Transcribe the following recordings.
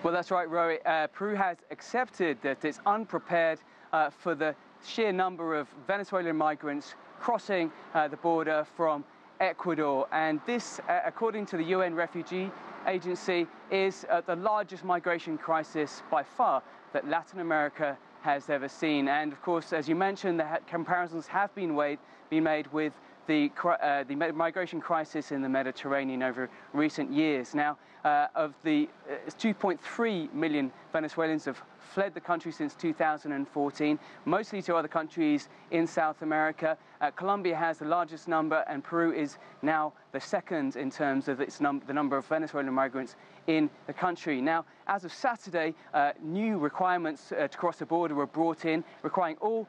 Well, that's right, Rory. Peru has accepted that it's unprepared for the sheer number of Venezuelan migrants crossing the border from Ecuador. And this, according to the UN Refugee Agency, is the largest migration crisis by far that Latin America has ever seen. And of course, as you mentioned, the comparisons have been made with the migration crisis in the Mediterranean over recent years. Now, of the 2.3 million Venezuelans have fled the country since 2014, mostly to other countries in South America. Colombia has the largest number, and Peru is now the second in terms of the number of Venezuelan migrants in the country. Now, as of Saturday, new requirements to cross the border were brought in, requiring all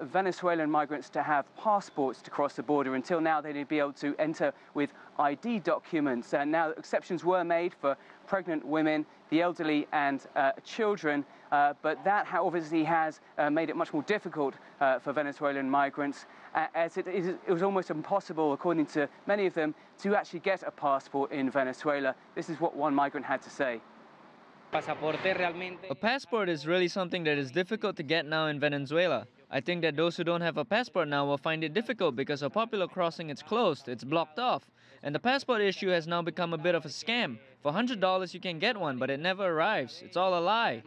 Venezuelan migrants to have passports to cross the border. Until now, they'd be able to enter with ID documents. Now, exceptions were made for pregnant women, the elderly, and children, but that obviously has made it much more difficult for Venezuelan migrants, as it was almost impossible, according to many of them, to actually get a passport in Venezuela. This is what one migrant had to say. A passport is really something that is difficult to get now in Venezuela. I think that those who don't have a passport now will find it difficult because a popular crossing is closed, it's blocked off. And the passport issue has now become a bit of a scam. For $100 you can get one, but it never arrives. It's all a lie.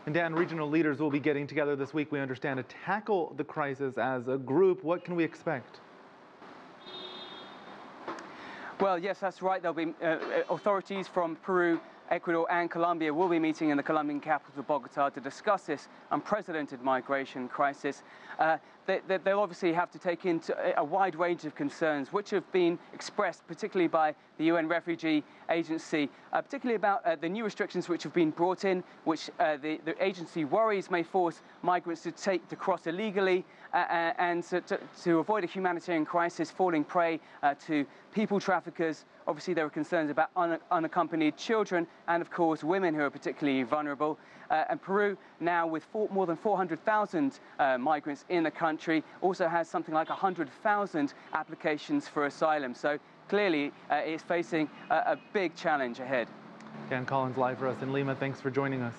And Dan, regional leaders will be getting together this week, we understand, to tackle the crisis as a group. What can we expect? Well, yes, that's right. There'll be authorities from Peru, Ecuador and Colombia will be meeting in the Colombian capital, Bogota, to discuss this unprecedented migration crisis. They'll obviously have to take into a wide range of concerns, which have been expressed particularly by the UN Refugee Agency, particularly about the new restrictions which have been brought in, which the agency worries may force migrants to cross illegally and to avoid a humanitarian crisis, falling prey to people traffickers. Obviously, there are concerns about unaccompanied children and, of course, women who are particularly vulnerable. And Peru, now with more than 400,000 migrants in the country, also has something like 100,000 applications for asylum. So clearly, it's facing a big challenge ahead. Dan Collins live for us in Lima. Thanks for joining us.